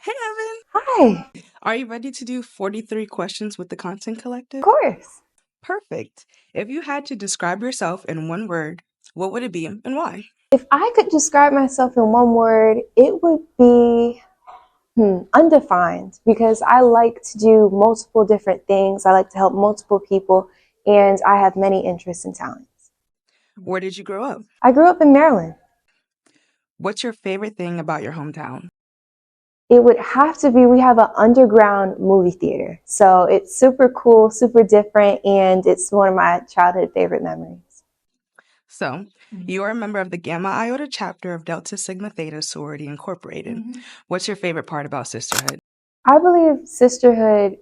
Hey, Evan. Hi, of Are you ready to do 43 questions with the Content Collective? course. Perfect. If you had to describe yourself in one word, what would it be and why? If I could describe myself in one word, it would be undefined because I like to do multiple different things. I like to help multiple people, and I have many interests and talents. Where did you grow up? I grew up in Maryland. What's your favorite thing about your hometown? It would have to be, we have an underground movie theater. So it's super cool, super different, and it's one of my childhood favorite memories. So, you are a member of the Gamma Iota chapter of Delta Sigma Theta Sorority Incorporated. What's your favorite part about Sisterhood? I believe sisterhood,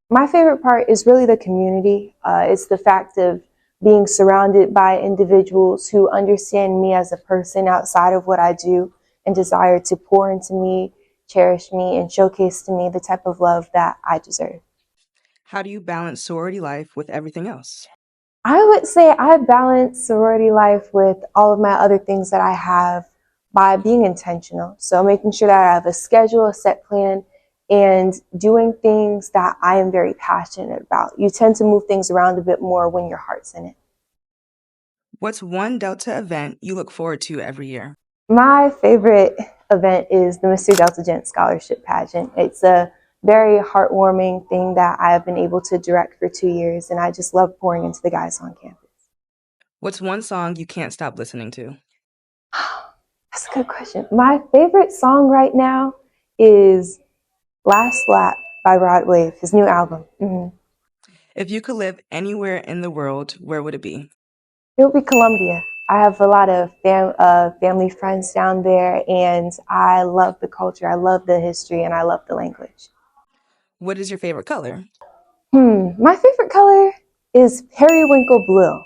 my favorite part is really the community. It's the fact of being surrounded by individuals who understand me as a person outside of what I do and desire to pour into me, cherish me, and showcase to me the type of love that I deserve. How do you balance sorority life with everything else? I would say I balance sorority life with all of my other things that I have by being intentional. So making sure that I have a schedule, a set plan, and doing things that I am very passionate about. You tend to move things around a bit more when your heart's in it. What's one Delta event you look forward to every year? My favorite event is the Mr. Delta Gent Scholarship Pageant. It's a very heartwarming thing that I have been able to direct for 2 years, and I just love pouring into the guys on campus. What's one song you can't stop listening to? That's a good question. My favorite song right now is Last Lap by Rod Wave, his new album. If you could live anywhere in the world, where would it be? It would be Colombia. I have a lot of family friends down there, and I love the culture, I love the history, and I love the language. What is your favorite color? My favorite color is periwinkle blue.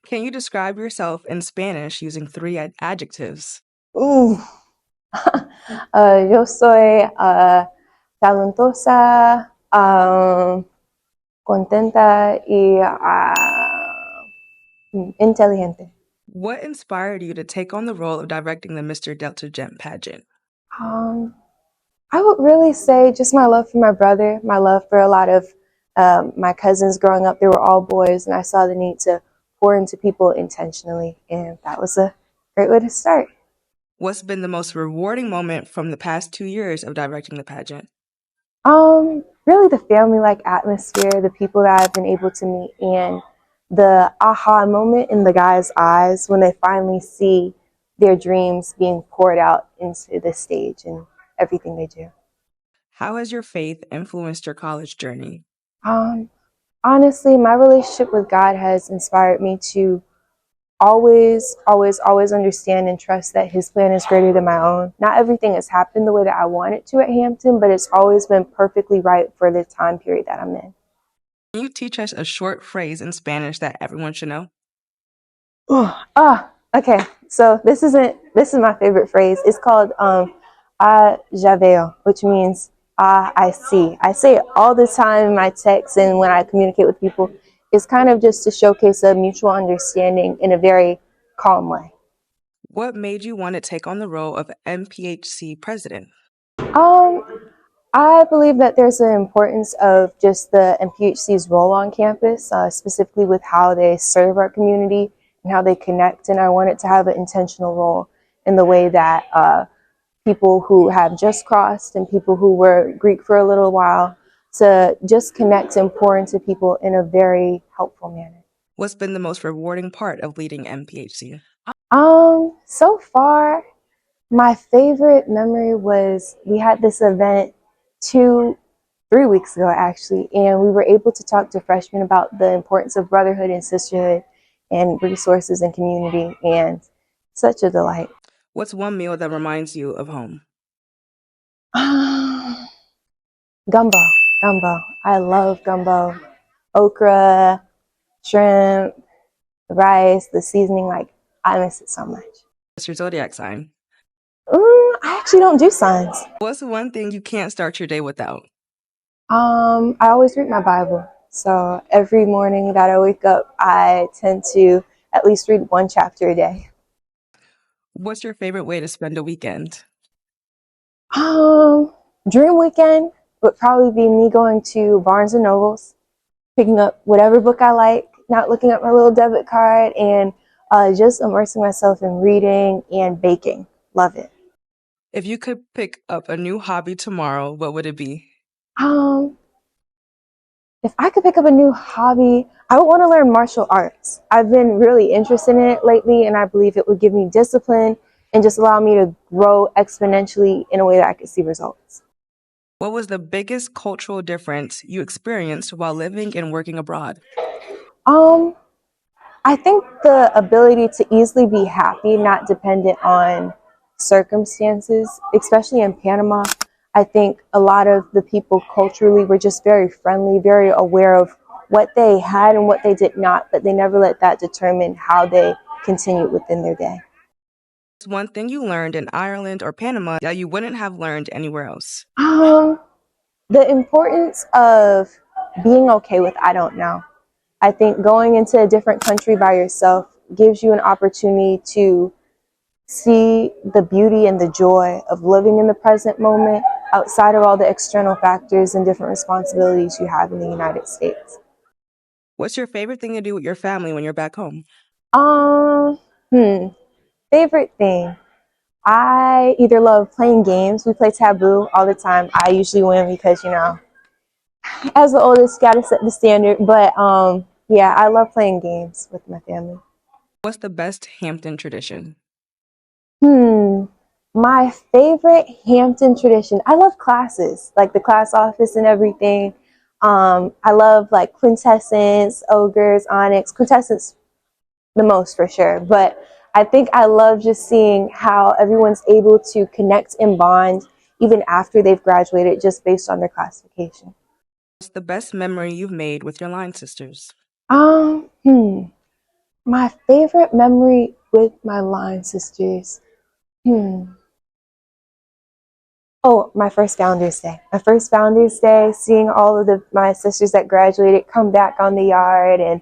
Can you describe yourself in Spanish using three adjectives? Ooh. Yo soy talentosa, contenta y inteligente. What inspired you to take on the role of directing the Mr. Delta Gent pageant? Um, I would really say just my love for my brother, my love for a lot of my cousins growing up. They were all boys, and I saw the need to pour into people intentionally, and that was a great way to start. What's been the most rewarding moment from the past 2 years of directing the pageant? Really the family-like atmosphere, the people that I've been able to meet, and the aha moment in the guys' eyes when they finally see their dreams being poured out into the stage and everything they do. How has your faith influenced your college journey? Um, Honestly, my relationship with God has inspired me to always understand and trust that His plan is greater than my own. Not everything has happened the way that I want it to at Hampton, but it's always been perfectly right for the time period that I'm in. Can you teach us a short phrase in Spanish that everyone should know? Okay. So this is my favorite phrase. It's called ya veo, which means I see. I say it all the time in my texts and when I communicate with people. It's kind of just to showcase a mutual understanding in a very calm way. What made you want to take on the role of NPHC president? Um, I believe that there's an importance of just the NPHC's role on campus, specifically with how they serve our community and how they connect. And I want it to have an intentional role in the way that people who have just crossed and people who were Greek for a little while to just connect and pour into people in a very helpful manner. What's been the most rewarding part of leading NPHC? So far, my favorite memory was we had this event 3 weeks ago actually, and we were able to talk to freshmen about the importance of brotherhood and sisterhood and resources and community, and such a delight. What's one meal that reminds you of home? Gumbo, gumbo. I love gumbo. Okra, shrimp, the rice, the seasoning, like I miss it so much. What's your zodiac sign? I actually don't do signs. What's the one thing you can't start your day without? I always read my Bible. So every morning that I wake up, I tend to at least read one chapter a day. What's your favorite way to spend a weekend? Dream weekend would probably be me going to Barnes and Nobles, picking up whatever book I like, not looking at my little debit card, and just immersing myself in reading and baking. Love it. If you could pick up a new hobby tomorrow, what would it be? Um, if I could pick up a new hobby, I would want to learn martial arts. I've been really interested in it lately, and I believe it would give me discipline and just allow me to grow exponentially in a way that I could see results. What was the biggest cultural difference you experienced while living and working abroad? Um, I think the ability to easily be happy, not dependent on circumstances, especially in Panama. I think a lot of the people culturally were just very friendly, very aware of what they had and what they did not, but they never let that determine how they continued within their day. What's one thing you learned in Ireland or Panama that you wouldn't have learned anywhere else? Um, the importance of being okay with I don't know. I think going into a different country by yourself gives you an opportunity to see the beauty and the joy of living in the present moment outside of all the external factors and different responsibilities you have in the United States. What's your favorite thing to do with your family when you're back home? Um, hmm, favorite thing. I either love playing games. We play Taboo all the time. I usually win because, as the oldest, gotta set the standard. But yeah, I love playing games with my family. What's the best Hampton tradition? Hmm. My favorite Hampton tradition. I love classes, like the class office and everything. I love like quintessence, ogres, onyx, quintessence the most for sure. But I think I love just seeing how everyone's able to connect and bond even after they've graduated just based on their classification. What's the best memory you've made with your line sisters? Um, hmm. My favorite memory with my line sisters. Hmm. Oh, my first Founders Day. My first Founders Day, seeing all of my sisters that graduated come back on the yard and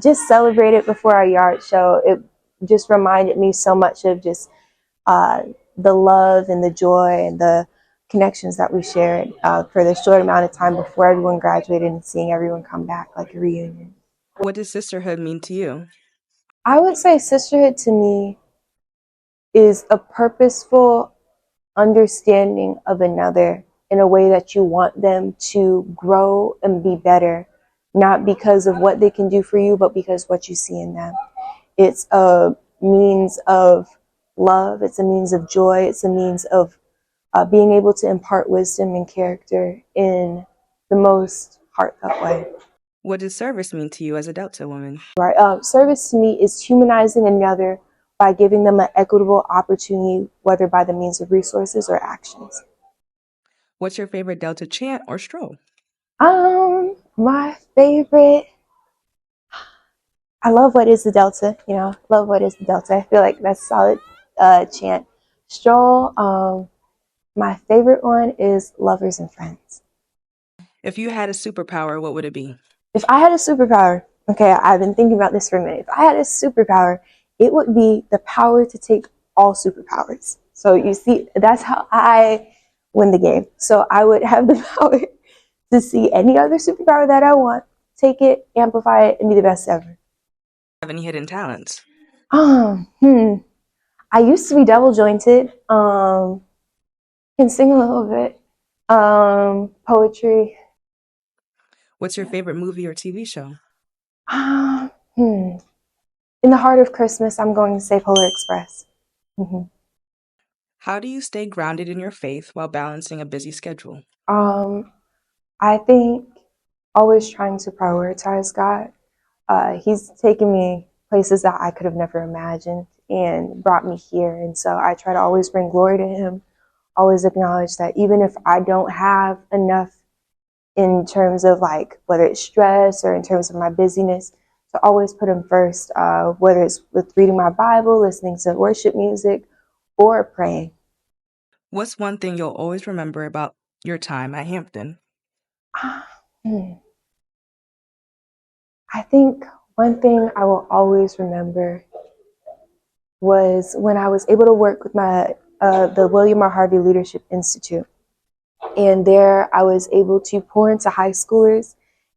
just celebrate it before our yard show. It just reminded me so much of just uh, the love and the joy and the connections that we shared for the short amount of time before everyone graduated and seeing everyone come back like a reunion. What does sisterhood mean to you? I would say sisterhood to me is a purposeful understanding of another in a way that you want them to grow and be better, not because of what they can do for you, but because what you see in them. It's a means of love, it's a means of joy, it's a means of being able to impart wisdom and character in the most heartfelt way. What does service mean to you as a Delta woman? Right? Service to me is humanizing another by giving them an equitable opportunity, whether by the means of resources or actions. What's your favorite Delta chant or stroll? My favorite. I love What Is the Delta. Love What Is the Delta. I feel like that's a solid chant. Stroll. My favorite one is Lovers and Friends. If you had a superpower, what would it be? If I had a superpower, okay, I've been thinking about this for a minute. If I had a superpower, it would be the power to take all superpowers. So you see, that's how I win the game. So I would have the power to see any other superpower that I want, take it, amplify it, and be the best ever. Have any hidden talents? Um, hmm. I used to be double jointed. Can sing a little bit. Poetry. What's your favorite movie or TV show? Hmm. In the heart of Christmas, I'm going to say Polar Express. Mm-hmm. How do you stay grounded in your faith while balancing a busy schedule? I think always trying to prioritize God. He's taken me places that I could have never imagined and brought me here. And so I try to always bring glory to Him, always acknowledge that even if I don't have enough in terms of like whether it's stress or in terms of my busyness, to always put Him first, whether it's with reading my Bible, listening to worship music, or praying. What's one thing you'll always remember about your time at Hampton? Hmm. I think one thing I will always remember was when I was able to work with my the William R. Harvey Leadership Institute. And there I was able to pour into high schoolers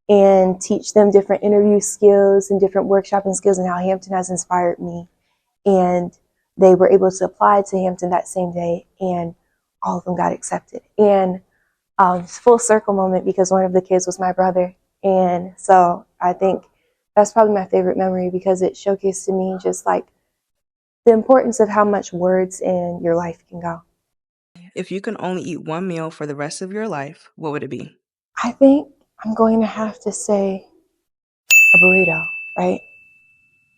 and teach them different interview skills and different workshopping skills and how Hampton has inspired me. And they were able to apply to Hampton that same day, and all of them got accepted. And full circle moment, because one of the kids was my brother. And so I think that's probably my favorite memory, because it showcased to me just like the importance of how much words in your life can go. If you can only eat one meal for the rest of your life, what would it be? I think I'm going to have to say a burrito, right?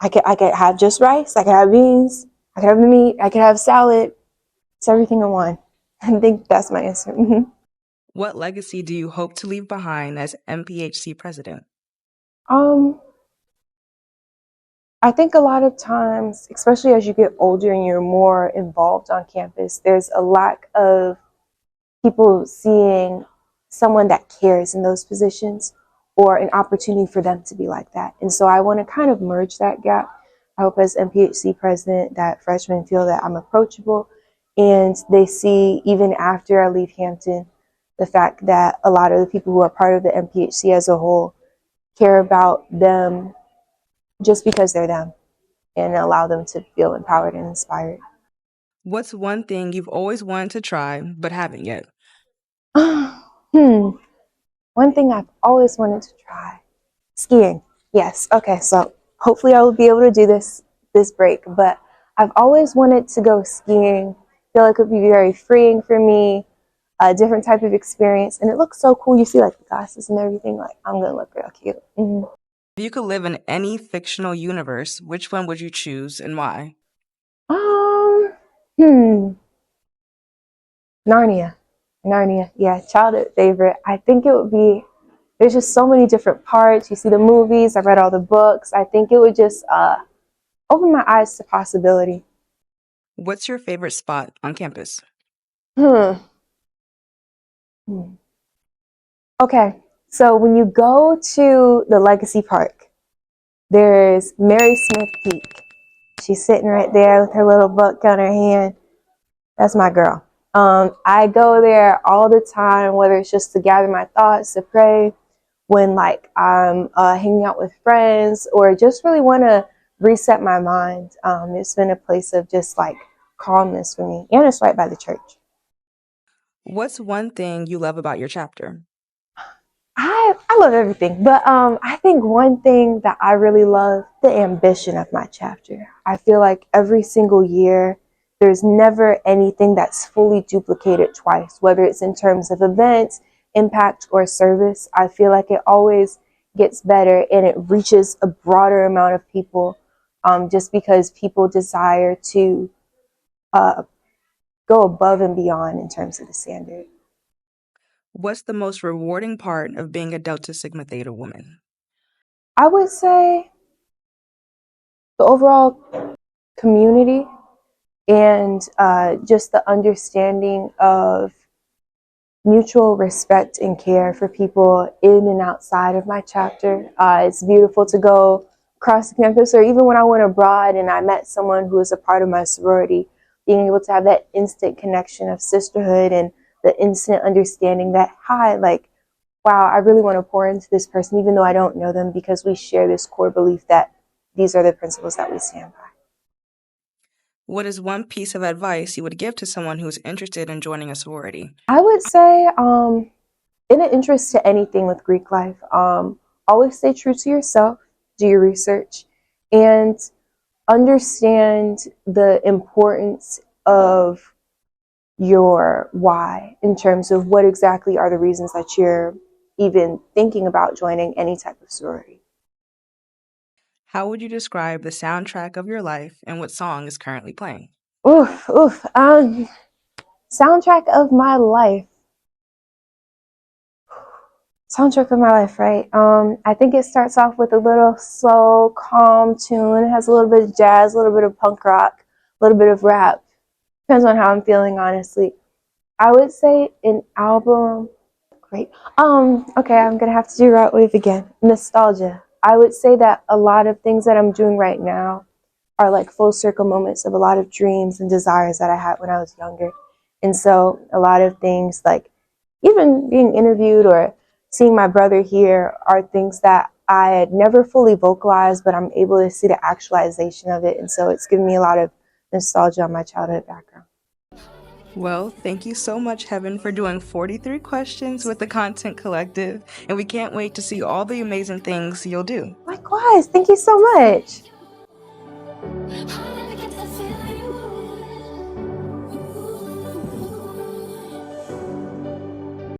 I could have just rice, I could have beans, I could have the meat, I could have salad. It's everything in one. I think that's my answer. What legacy do you hope to leave behind as NPHC president? I think a lot of times, especially as you get older and you're more involved on campus, there's a lack of people seeing someone that cares in those positions, or an opportunity for them to be like that. And so I want to kind of merge that gap. I hope as NPHC president that freshmen feel that I'm approachable, and they see, even after I leave Hampton, the fact that a lot of the people who are part of the NPHC as a whole care about them just because they're them, and allow them to feel empowered and inspired. What's one thing you've always wanted to try but haven't yet? One thing I've always wanted to try. Skiing. Yes. Okay. So hopefully I will be able to do this break, but I've always wanted to go skiing. I feel like it would be very freeing for me, a different type of experience. And it looks so cool. You see like the glasses and everything. Like, I'm going to look real cute. Mm-hmm. If you could live in any fictional universe, which one would you choose and why? Narnia. Narnia. Yeah. Childhood favorite. I think it would be, there's just so many different parts. You see the movies. I've read all the books. I think it would just open my eyes to possibility. What's your favorite spot on campus? Okay, so when you go to the Legacy Park, there's Mary Smith Peak. She's sitting right there with her little book on her hand. That's my girl. I go there all the time, whether it's just to gather my thoughts, to pray, when like I'm hanging out with friends, or just really want to reset my mind. It's been a place of just like calmness for me, and it's right by the church. What's one thing you love about your chapter? I love everything, but I think one thing that I really love, the ambition of my chapter. I feel like every single year, there's never anything that's fully duplicated twice, whether it's in terms of events, impact, or service. I feel like it always gets better, and it reaches a broader amount of people, just because people desire to go above and beyond in terms of the standard. What's the most rewarding part of being a Delta Sigma Theta woman? I would say the overall community, and just the understanding of mutual respect and care for people in and outside of my chapter. It's beautiful to go across the campus, or even when I went abroad and I met someone who was a part of my sorority, being able to have that instant connection of sisterhood and the instant understanding that, hi, like, wow, I really want to pour into this person, even though I don't know them, because we share this core belief that these are the principles that we stand by. What is one piece of advice you would give to someone who is interested in joining a sorority? I would say, in an interest to anything with Greek life, always stay true to yourself, do your research, and understand the importance of your why, in terms of what exactly are the reasons that you're even thinking about joining any type of sorority. How would you describe the soundtrack of your life, and what song is currently playing? Soundtrack of my life. Soundtrack of my life, right? I think it starts off with a little slow, calm tune. It has a little bit of jazz, a little bit of punk rock, a little bit of rap. Depends on how I'm feeling, honestly. I would say an album. Great. Okay, I'm gonna have to do Right Wave again. Nostalgia. I would say that a lot of things that I'm doing right now are like full circle moments of a lot of dreams and desires that I had when I was younger. And so a lot of things like even being interviewed or seeing my brother here are things that I had never fully vocalized, but I'm able to see the actualization of it. And so it's given me a lot of nostalgia on my childhood background. Well, thank you so much, Heaven, for doing 43 questions with the Content Collective, and we can't wait to see all the amazing things you'll do. Likewise, thank you so much.